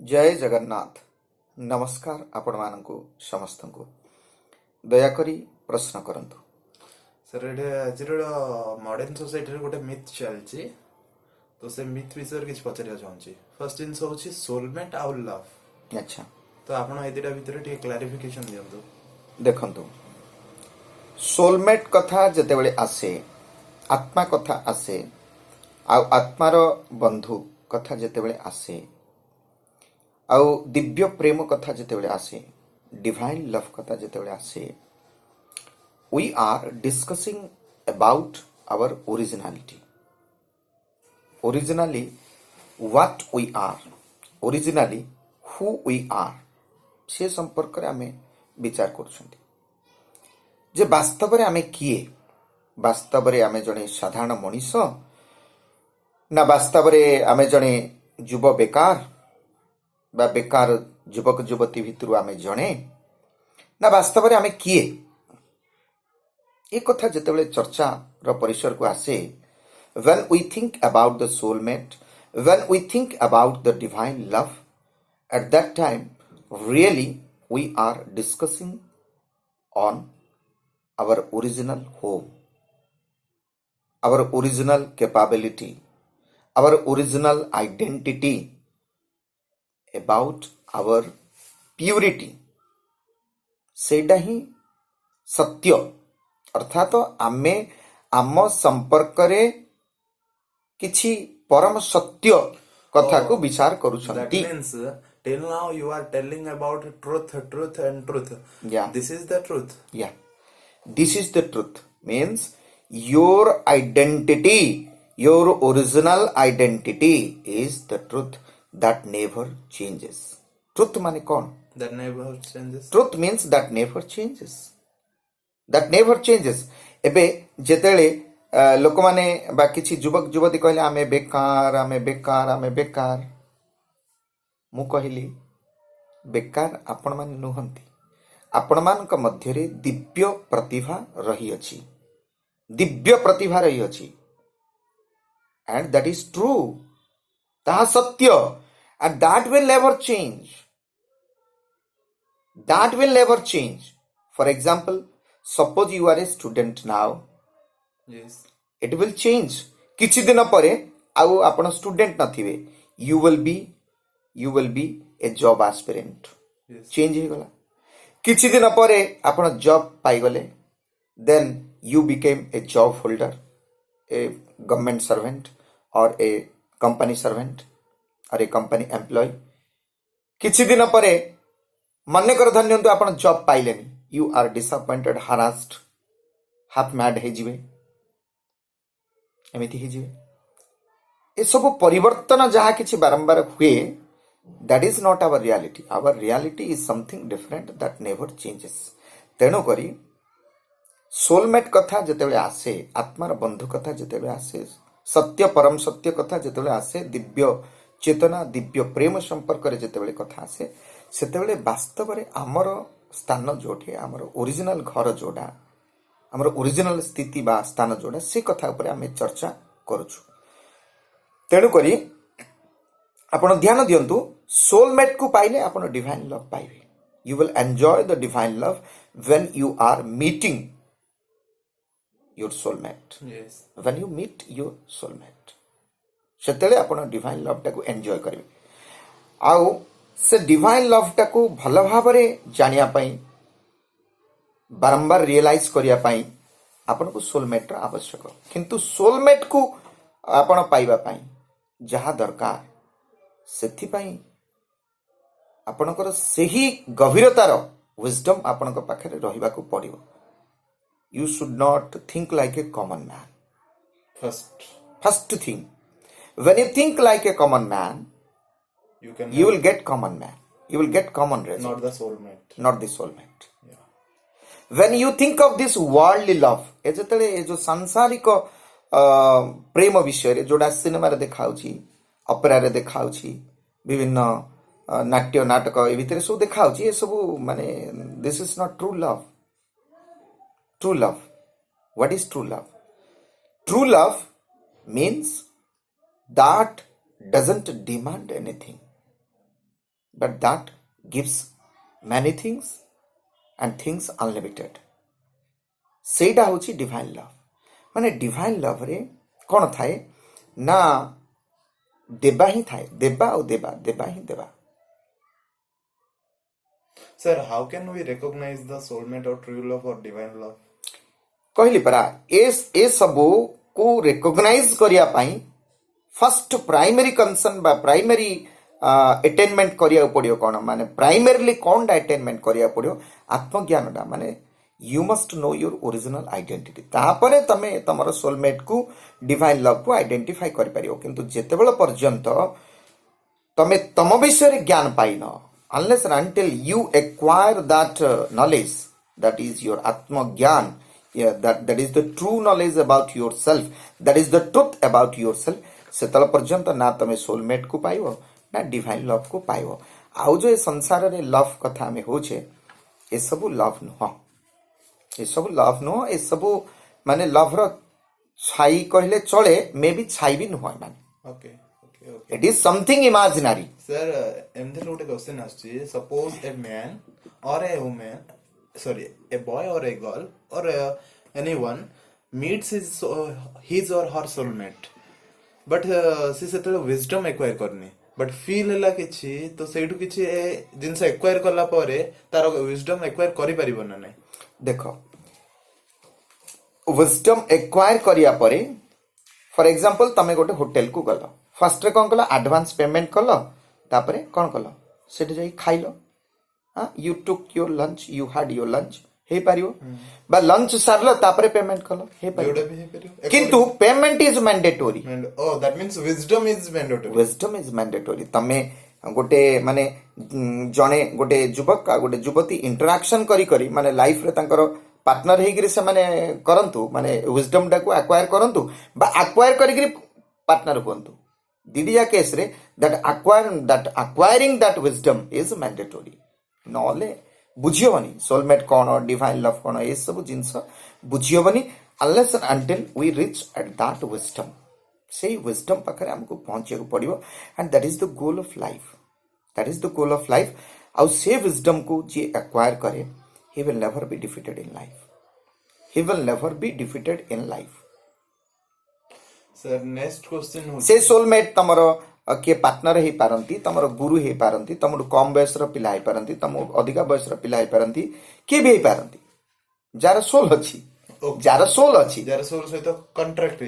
जय जगन्नाथ। नमस्कार आपण मानकु समस्तंकु। दयाकरी प्रश्न करंतु। सर एठे आजिर मॉडर्न सोसाइटी रे गोटे मिथ चलछि तो से मिथ विषय किछ पचारिया चाहूछि। फर्स्ट जिंस होछि सोलमेट आउ लव। अच्छा, तो आपण ए दिटा भितर टिके क्लैरिफिकेशन दियंतु। देखंतु सोलमेट कथा जेतेबेले आसे, आत्मा कथा आसे, आ आत्मार बंधु कथा जेतेबेले आसे, आ दिव्य प्रेम कथा जेतेबेले आसे, डिवाइन लव कथा जेतेबेले आसे, we are discussing about our originality. Originally what we are, originally who we are, से संपर्क रे आमे विचार करुछंती जे वास्तव रे आमे किए। वास्तव रे आमे जणे साधारण मनीष ना वास्तव रे आमे जणे युव बेकार बा बेकार युवक युवती भितरु आमे जणे ना वास्तव रे आमे किए। एक कथा जेतेबेले चर्चा रो परिसर को आसे, when we think about the soulmate, when we think about the divine love, at that time really we are discussing on our original home, our original capability, our original identity, about our purity. सेटा ही सत्य, अर्थात आमे आम संपर्क रे किछि परम सत्य कथा को विचार That करूछंती। means till now you are telling about truth and truth. Yeah. This is the truth. Yeah, this is the truth. Means your identity, your original identity is the truth that never changes. Truth माने कौन? That never changes. Truth means that never changes. That never changes. एबे जेतेले लोक माने बा किछि युवक युवती कहले आमे बेकार आमे बेकार आमे बेकार, मु कहली बेकार आपण माने नुहंती। आपण मानक मध्यरे दिव्य प्रतिभा रही अछि, दिव्य प्रतिभा रही अछि, and that is true. ताहा सत्य, and that will never change. That will never change. For example, suppose you are a student now, Yes. it will change. किछि दिन परे आउ आपण स्टूडेंट नथिबे, you will be a job aspirant. Yes. Change हो गला। किछि दिन परे आपण जॉब पाई गले, then you became a job holder, a government servant or a company servant or a company employee. किछि दिन परे मन्ने कर धन्यंतु आपण जॉब पाइलेनी, you are disappointed, harassed, half mad हे जिवे, एमिति हे जिवे। ए सब परिवर्तन जहाँ किछि बारंबार हुए, that is not our reality. Our reality is something different that never changes. तेणु करी सोलमेट कथा जेतेबेले आसे, आत्मार बंधु कथा जेतेबेले आसे, सत्य परम सत्य कथा जेतेबेले आसे, दिव्य चेतना दिव्य प्रेम संपर्क रे जेतेबेले कथा आसे, सेतेबेले वास्तव रे आमर स्थान जोठी, आमर ओरिजिनल घर जोडा, आमर ओरिजिनल स्थिति बा स्थान जोडा, से कथा ऊपर आमे चर्चा करूछु। तेणु करी आपण ध्यान दियंतु, सोलमेट को पाइले आपण डिवाइन लव पाइबे। You will enjoy the divine love when you are meeting your soulmate. Yes. When you meet your soulmate, सेतेले आपण डिवाइन लव टाको एंजॉय करिवे। आउ से डिवाइन लव टाको भल भाबरे जानिया पई, बारंबार रियलाइज करिया पई आपण को सोलमेट रा आवश्यक। किंतु सोलमेट को आपण पाइबा पई जहा दरकार, सेथि पई आपणकर सेही गभीरतार विजडम आपणक पाखरे रहिबा को पड़िबो। You should not think like a common man. First thing, when you think like a common man, you will get common man. You will get common result. Not the soulmate. Not the soulmate. Yeah. When you think of this worldly love, ए जेतले ए जो सांसारिक प्रेम विषय रे जोडा cinema रे देखाउची, opera रे देखाउची, विभिन्न नाट्य नाटक ए भितरे सब देखाउची, ए सब माने this is not true love. True love. What is true love? True love means that doesn't demand anything. but that gives many things and things unlimited. ସେଇଟା ହେଉଛି ଡିଭାଇନ୍ ଲଭ୍। ମାନେ ଡିଭାଇନ୍ ଲଭ୍ରେ କ'ଣ ଥାଏ ନା ଦେବା ହିଁ ଥାଏ, ଦେବା ଆଉ ଦେବା, ଦେବା ହିଁ ଦେବା। Sir, how can we recognize the soulmate or true love or divine love? କହିଲି ପରା ଏ ସବୁକୁ ରେକଗ୍ନାଇଜ କରିବା ପାଇଁ ଫାର୍ଷ୍ଟ ପ୍ରାଇମେରୀ କନସର୍ନ ବା ପ୍ରାଇମେରୀ ଆଟେନମେଣ୍ଟ କରିବାକୁ ପଡ଼ିବ କ'ଣ, ମାନେ ପ୍ରାଇମେରୀଲି କ'ଣଟା ଆଟେନମେଣ୍ଟ କରିବାକୁ ପଡ଼ିବ, ଆତ୍ମଜ୍ଞାନଟା। ମାନେ you must know your original identity, ତାପରେ ତମେ ତମର ସୋଲମେଟକୁ ଡିଭାଇନ୍ ଲଭକୁ ଆଇଡେଣ୍ଟିଫାଇ କରିପାରିବ। କିନ୍ତୁ ଯେତେବେଳେ ପର୍ଯ୍ୟନ୍ତ ତମେ ତମ ବିଷୟରେ ଜ୍ଞାନ ପାଇନ, unless and until you acquire that knowledge, that is your atmagyan, yeah, that is the true knowledge about yourself, that is the truth about yourself, ସେତେବେଳେ ପର୍ଯ୍ୟନ୍ତ ନା ତମେ ସୋଲମେଟ କୁ ପାଇବ ନା ଡିଭାଇନ୍ ଲଭ୍ କୁ ପାଇବ। ଆଉ ଯୋଉ ଏ ସଂସାରରେ ଲଭ୍ କଥା ଆମେ ହଉଛେ, ଏସବୁ ଲଭ୍ ନୁହଁ, ଏସବୁ ଲଭ୍ ନୁହଁ, ଏସବୁ ମାନେ ଲଭ୍ର ଛାଇ କହିଲେ ଚଳେ, ମେ ବି ଛାଇ ବି ନୁହଁ ଏମାନେ। Okay, okay, okay. It is something imaginary. Sir, ଏମିତି ଗୋଟେ କ୍ୱେଶ୍ଚନ ଆସୁଛି, suppose a man or a woman, sorry a boy or a girl or anyone meets his or her soulmate, but ସେ ସେତେବେଳେ wisdom acquire କରିନି, but feel ହେଲା କିଛି, ତ ସେଇଠୁ କିଛି ଏ ଜିନିଷ acquire କଲା ପରେ ତାର wisdom acquire କରିପାରିବ ନା ନାହିଁ? ଦେଖ, wisdom acquire କରିବା ପରେ ଫର ଏକ୍ସାମ୍ପଲ ତମେ ଗୋଟେ ହୋଟେଲକୁ ଗଲ, ଫାର୍ଷ୍ଟରେ କ'ଣ କଲ, ଆଡଭାନ୍ସ ପେମେଣ୍ଟ କଲ, ତାପରେ କ'ଣ କଲ, ସେଠି ଯାଇ ଖାଇଲ, you took your lunch, you had your lunch, ହେଇପାରିବ। ବା ଲଞ୍ଚ ସାରିଲ ତାପରେ ପେମେଣ୍ଟ କଲ, ହେଇପାରିବ। ଯୋଉଟା ବି ହେଇପାରିବ। କିନ୍ତୁ payment is mandatory. Oh, that means wisdom is mandatory. wisdom is mandatory। ତମେ ଗୋଟେ ମାନେ ଜଣେ ଗୋଟେ ଯୁବକ ଆଉ ଗୋଟେ ଯୁବତୀ ଇଣ୍ଟରାକ୍ସନ କରି କରି ମାନେ ଲାଇଫରେ ତାଙ୍କର ପାର୍ଟନର ହେଇକିରି ସେମାନେ କରନ୍ତୁ, ମାନେ wisdom ଟାକୁ ଆକ୍ୱାର କରନ୍ତୁ ବା ଆକ୍ୱାର କରିକିରି ପାର୍ଟନର ହୁଅନ୍ତୁ। ଦିଦିଆ କେସରେ acquiring that wisdom is mandatory। ନହେଲେ ବୁଝିହବନି ସୋଲମେଟ କ'ଣ, ଡିଭାଇନ୍ ଲଭ୍ କ'ଣ, ଏସବୁ ଜିନିଷ ବୁଝିହବନି unless and until we reach at that wisdom। ସେଇ wisdom ପାଖରେ ଆମକୁ ପହଞ୍ଚିବାକୁ ପଡ଼ିବ, and that is the goal of life, that is the goal of life। ଆଉ ସେ wisdomକୁ ଯିଏ acquire କରେ, he will never be defeated in life, he will never be defeated in life। Sir, next question ସେ ସୋଲମେଟ ତମର କିଏ partner ହେଇପାରନ୍ତି, ତମର ଗୁରୁ ହେଇପାରନ୍ତି, ତମଠୁ କମ ବୟସର ପିଲା ହେଇପାରନ୍ତି, ତମଠୁ ଅଧିକା ବୟସର ପିଲା ହେଇପାରନ୍ତି, କିଏ ବି ହେଇପାରନ୍ତି, ଯାହାର ସୋଲ ଅଛି, ଯାହାର ସୋଲ ଅଛି, ଯାହାର soul ସହିତ କଣ୍ଟ୍ରାକ୍ଟ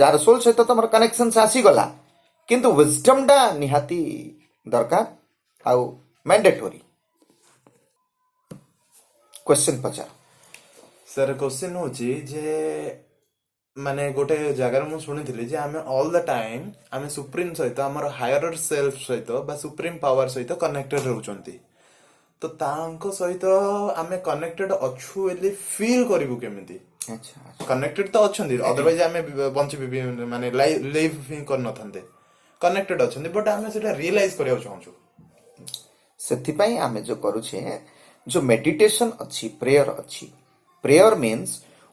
ଯାହାର ସୋଲ ସହିତ ତମର କନେକ୍ସନ ଆସିଗଲା, କିନ୍ତୁ wisdom ଟା ନିହାତି ଦରକାର ଆଉ ମ୍ୟାଣ୍ଡେଟୋରି। କ୍ୱେଶ୍ଚନ ପଚାର। ସାର୍ କ୍ୱେଶ୍ଚନ ହଉଛି ଯେ ମାନେ ଗୋଟେ ଜାଗାରେ ମୁଁ ଶୁଣିଥିଲି ଯେ ଆମେ ଅଲ୍ ଦ ଟାଇମ୍ ଆମେ ସୁପ୍ରିମ ସହିତ, ଆମର ହାୟର ସେଲ୍ଫ ସହିତ ବା ସୁପ୍ରିମ ପାୱାର ସହିତ କନେକ୍ଟେଡ ରହୁଛନ୍ତି, ତ ତାଙ୍କ ସହିତ ଆମେ କନେକ୍ଟେଡ ଅଛୁ ବୋଲି ଫିଲ୍ କରିବୁ କେମିତି? କନେକ୍ଟେଡ ତ ଅଛନ୍ତି, ଅଦରୱାଇଜ ଆମେ ବଞ୍ଚିବି ମାନେ ଲାଇଭ ହିଁ କରିନଥାନ୍ତେ। କନେକ୍ଟେଡ ଅଛନ୍ତି ବଟ୍ ଆମେ ସେଟା ରିଏଲାଇଜ କରିବାକୁ ଚାହୁଁଛୁ। ସେଥିପାଇଁ ଆମେ ଯୋଉ କରୁଛେ, ଯୋଉ ମେଡିଟେସନ ଅଛି, ପ୍ରେୟର ଅଛି। Prayer means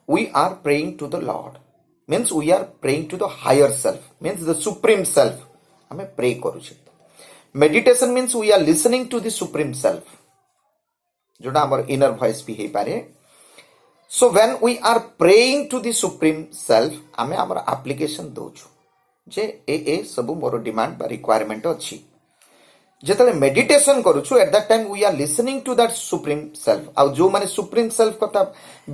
we are praying to the Lord, means we are praying to the higher self, means the supreme self। ଆମେ ପ୍ରେ କରୁଛେ। Meditation means we are listening to the supreme self, ଯୋଉଟା ଆମର inner voice ବି ହେଇପାରେ। so when we are praying to the supreme self, ଆମେ ଆମର application ଦଉଛୁ ଯେ ଏ ସବୁ ମୋର ଡିମାଣ୍ଡ ବା ରିକ୍ୱାରମେଣ୍ଟ ଅଛି। ଯେତେବେଳେ ମେଡିଟେସନ କରୁଛୁ, at that time we are listening to that supreme self. ଆଉ ଯୋଉମାନେ ସୁପ୍ରିମ ସେଲ୍ଫ କଥା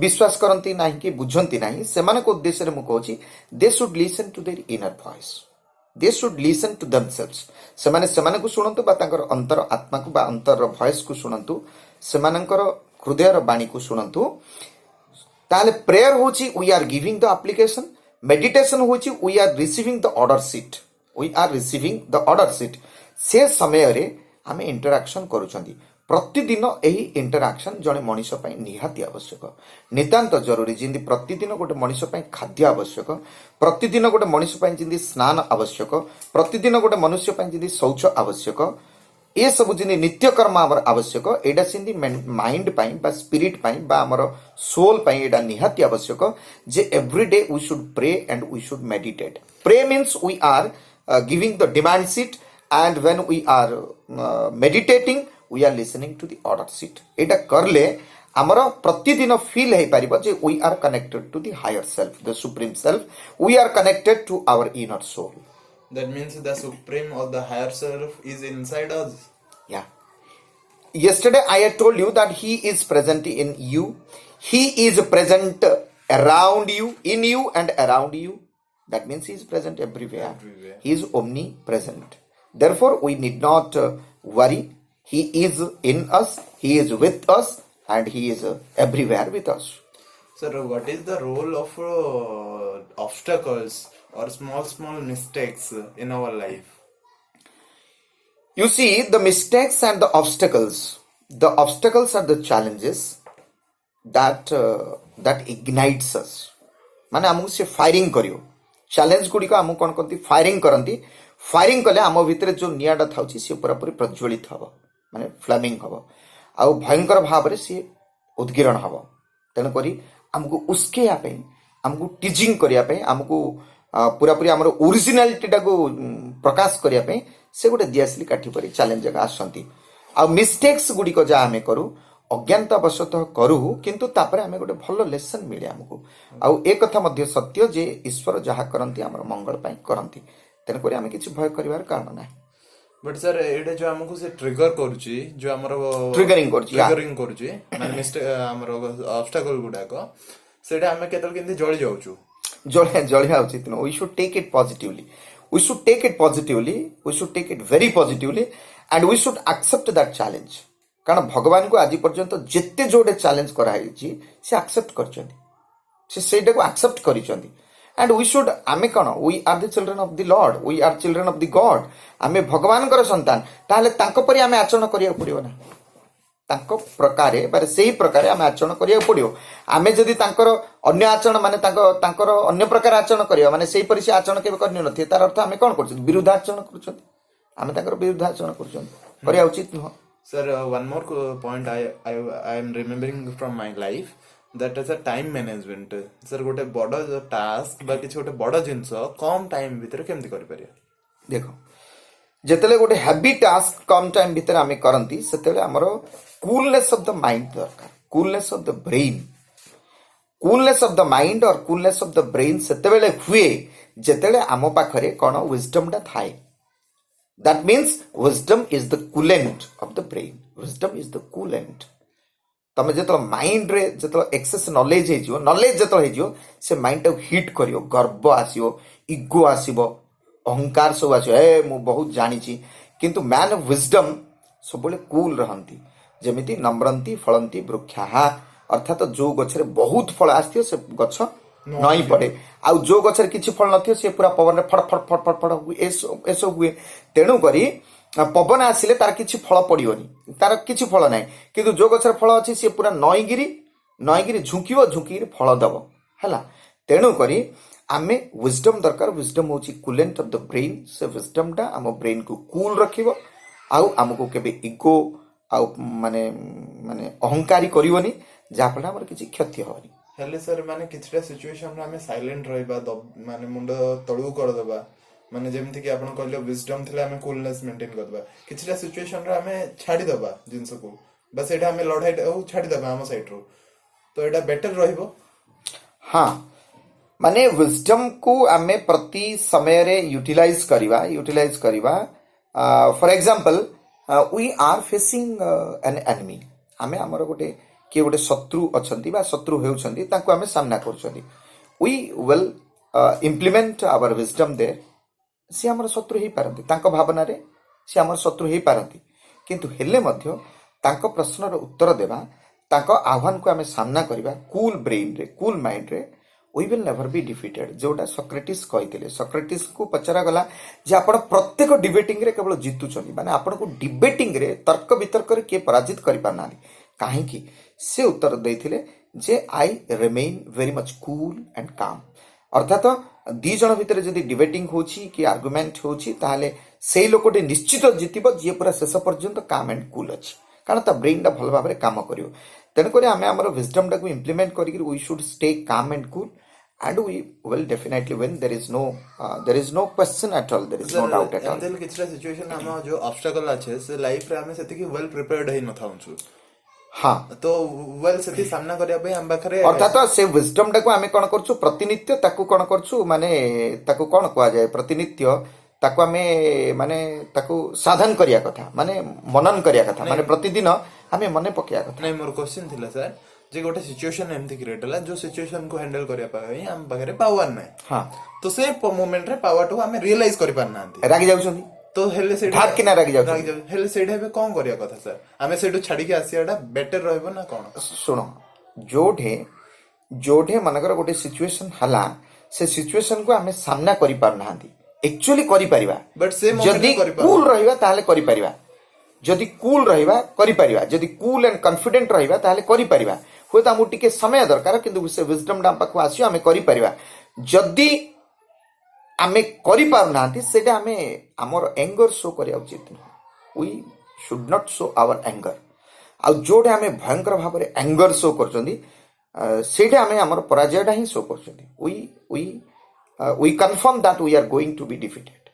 ବିଶ୍ୱାସ କରନ୍ତି ନାହିଁ କି ବୁଝନ୍ତି ନାହିଁ, ସେମାନଙ୍କ ଉଦ୍ଦେଶ୍ୟରେ ମୁଁ କହୁଛି, they should listen to their inner voice, they should listen to themselves. ସେମାନେ ସେମାନଙ୍କୁ ଶୁଣନ୍ତୁ ବା ତାଙ୍କର ଅନ୍ତର ଆତ୍ମାକୁ ବା ଅନ୍ତରର ଭଏସ୍କୁ ଶୁଣନ୍ତୁ, ସେମାନଙ୍କର ହୃଦୟର ବାଣୀକୁ ଶୁଣନ୍ତୁ। ତାହେଲେ ପ୍ରେୟର ହେଉଛି we are giving the application, meditation ହେଉଛି we are receiving the order sheet, we are receiving the order sheet. से समୟରେ ଆମେ ଇଣ୍ଟରାକ୍ସନ କରୁଛନ୍ତି। ପ୍ରତିଦିନ ଏହି ଇଣ୍ଟରାକ୍ସନ ଜଣେ ମଣିଷ ପାଇଁ ନିହାତି ଆବଶ୍ୟକ, ନିତାନ୍ତ ଜରୁରୀ। ଯେମିତି ପ୍ରତିଦିନ ଗୋଟେ ମଣିଷ ପାଇଁ ଖାଦ୍ୟ ଆବଶ୍ୟକ, ପ୍ରତିଦିନ ଗୋଟେ ମଣିଷ ପାଇଁ ଯେମିତି ସ୍ନାନ ଆବଶ୍ୟକ, ପ୍ରତିଦିନ ଗୋଟେ ମନୁଷ୍ୟ ପାଇଁ ଯେମିତି ଶୌଚ ଆବଶ୍ୟକ, ଏସବୁ ଯେମିତି ନିତ୍ୟକର୍ମ ଆମର ଆବଶ୍ୟକ, ଏଇଟା ସେମିତି ମାଇଣ୍ଡ ପାଇଁ ବା ସ୍ପିରିଟ ପାଇଁ ବା ଆମର ସୋଲ୍ ପାଇଁ ଏଇଟା ନିହାତି ଆବଶ୍ୟକ ଯେ every day we should pray and we should meditate. Pray means we are giving the demand seat and when we are meditating we are listening to the order sheet एटा करले ଆମର ପ୍ରତିଦିନ ଫିଲ୍ ହେଇପାରିବ ଯେ we are connected to the higher self, the supreme self, we are connected to our inner soul. That means the supreme or the higher self is inside us. Yeah. Yesterday I had told you that he is present in you, he is present around you, in you and around you. That means he is present everywhere. Everywhere. He is omnipresent. Therefore we need not worry. He is in us, he is with us, and he is everywhere with us. Sir, what is the role of obstacles or small mistakes in our life? You see, the mistakes and the obstacles are the challenges that ignites us. माने आमको से firing करियो challenge गुडी को आमको कोन करती firing कले आम भितर जो नियाटा थाउची से पूरा पूरी प्रज्वलित हबो माने फ्लेमिंग हबो आ भयंकर भाव रे से उद्गिरण हबो तेन करी आमको उसके आपे आमको टीचिंग करिया पे आमको पूरा पूरी हमर ओरिजिनलिटी टा को प्रकाश करिया पे से गोटे दियासली काठी परी चैलेंज जगह आसंती आ मिस्टेक्स गुडी को जा हमें करू अज्ञानता वशतः करू किंतु तापर हमें गोटे भलो लेसन मिले हमको आ एक कथा मध्य सत्य जे ईश्वर जहा करंती हमर मंगल पई करंती तेन करी हमें किछि भय करिवार कारण नाही. बट सर एडे जो हमको से ट्रिगर करूची जो हमर ट्रिगरिंग करूची माने मिस्टेक हमर ऑब्स्टेकल गुडा को सेटा हमें केतल केंती जळी जाउछु जळिया उचित नो. We should take it positively, we should take it positively, we should take it very positively and we should accept that challenge. कारण भगवान को आज पर्यंत जेते जोडे चैलेंज कराई से एक्सेप्ट करछन से सेटा को एक्सेप्ट करिसंती एंड वी शुड आमे कोन we are the children of the lord, we are children of the god. आमे भगवान कर संतान ताले तांको परि आमे आचरण करिया पड़ियो ना तांको प्रकारे बारे सेही प्रकारे आमे आचरण करिया पड़ियो. आमे जदी तांकर अन्य आचरण माने तांकर अन्य प्रकार आचरण करियो माने सेही परि से आचरण केबे करनी नथि तार अर्थ आमे कोन करछ विरुद्धाचरण करछन आमे तांकर विरुद्धाचरण करछन करिया उचित न. Sir, one more point I am remembering from my life that is a time management. Sir, गोटे बड़ा टास्क बा किछ गोटे बड़ा जिंस कम टाइम भीतर केमति करि परिया. देखो जेतेले गोटे हैवी टास्क कम टाइम भीतर आमे करंती सेतेले हमरो कूलनेस ऑफ द माइंड दरकार, coolness of the brain. Coolness of the mind और कूलनेस ऑफ द ब्रेन सेतेबेले हुए जेतेले आमो पाखरे कोन विजडम टा थाए. That means wisdom is the coolant of the brain. Wisdom is the coolant. तमे जेतो माइंड रे जेतो एक्सेस नॉलेज हे जियो, नॉलेज जेतो हे जियो से माइंड टा हिट करियो, गर्व आसीयो, इगो आसीबो, अहंकार सब आसीयो, ए मु बहुत जानि छी. किंतु मैन ऑफ विजडम सबले कूल रहंती जेमिति नम्रंती फलंती वृक्षाः अर्थात जो गछरे बहुत फल आस्थियो से गछ नई पड़े आउ जो गछरे किछि फल नथियो से पूरा पवन रे फड़ फड़ फड़ फड़ फड़ एसो हुए. तेणु करी पवन आसिले तार किछि फल पड़ियोनी, तार किछि फल नाही किंतु जो गछरे फल अछि से पूरा नईगिरी झुंकिरी फल दबो हैला. तेणु करी आमे विजडम दरकार. विजडम होची कूलेंट ऑफ द ब्रेन. से विजडम टा हम ब्रेन को कूल रखिबो आउ हमको केबे इगो आउ माने माने अहंकारी करिवोनी जा फल हमर किछि क्षति होनी. हेले सर माने किछटा सिचुएशन रे हमें साइलेंट रहबा माने मुंड तळु कर देबा माने जेमति कि आपण कहले विजडम थिले हमें कूलनेस मेंटेन करबा. किछटा सिचुएशन रे हमें छाडी देबा जिंस को बस एटा हमें लड़ाई छाडी देबा हम साइड रो तो एटा बेटर रहइबो. हां माने विजडम को हमें प्रति समय रे यूटिलाइज करिवा. For example we are facing an enemy. हमें हमर गोटे किए गोटे शत्रु अछंती बा शत्रु हेउछंती ताको हमें सामना करछंती. We will implement our wisdom there. से हमर शत्रु हेई पारंती ताको भावना रे से हमर शत्रु हेई पारंती किंतु हेले मध्य ताको प्रश्नर उत्तर देबा ताको आह्वान को हमें सामना करिबा कूल ब्रेन रे कूल माइंड रे. We will never be defeated. जोटा सॉक्रेटिस कहिथिले सॉक्रेटिस को पचरा गला जे आपण प्रत्येक डिबेटिंग रे केवल जितुछनी माने आपण को डिबेटिंग रे तर्क वितर्क रे के पराजित करि पारना काहे कि से उत्तर देथिले जे I remain very much cool and calm. अर्थात दी जण भितर जदि डिबेटिंग होची कि आर्गुमेंट होची ताहाले सेई लोकटे निश्चित जितिबो जे पूरा शेष पर्यंत काम एंड कूल अछि कारण ता ब्रेन टा भल भाबरे काम करियो. तेन करी आमे हमर विजडम टा को इंप्लीमेंट करी we should stay calm and cool and we will definitely win. There is no question at all, there is no sir doubt at all. एमती हेल्ले किछटा सिचुएशन हम जो ऑब्स्टेकल अच्छे से लाइफ रे हमें सेति वेल प्रिपेयर्ड हेइ न थाउछु हाँ तो वेल सेति सामना करिया पे हम पाखरे अर्थात से विजडम टाको आमे कौन करछु प्रतिनित्य ताकू कौन करछु माने ताकू कौन कुआ जाए प्रतिनित्य ताकू आमे माने ताकू साधन करिया कथा माने मनन करिया कथा माने प्रतिदिन आमे मने पकिया कथा. नहीं मोर क्वेश्चन थिला सर जे गोटे सिचुएशन एमती क्रिएट होला जो सिचुएशन को हैंडल करिया पाए हम पाखरे पावर नै हाँ तो से मोमेंट रे पावर तो हमें रियलाइज करि पार नांती रागी जाउछंदी तो हेले से ठाक किना रागी जाउछंदी. हेले सेडे हेबे कोन करिया कथा सर हमें सेडू छाडी के आसियाडा बेटर रहबो ना कोन शुण जोठे जोठे मनकर गोटे सिचुएशन हला से सिचुएशन को आमे सामना करि पार नांदी एक्चुअली करि परिबा बट से मोमेंट जदि करि पार कूल रहिबा ताले करि परिबा जदि कूल रहिबा करि परिबा जदि कूल एंड कॉन्फिडेंट रहिबा ताले करि परिबा हुए तो हमको टिके समय दरकार किंतु से विजडम डाम पाखु आसियो आमे करि परिबा जदि आमे करि पार नांती सेटा आमे हमर एंगर शो करिया उचित नुह we should not show our anger आ जोटे आमे भयंकर भाव में एंगर शो करछंदी सेटा आमे हमर पराजयटा ही शो करछंदी we confirm that we are going to be defeated.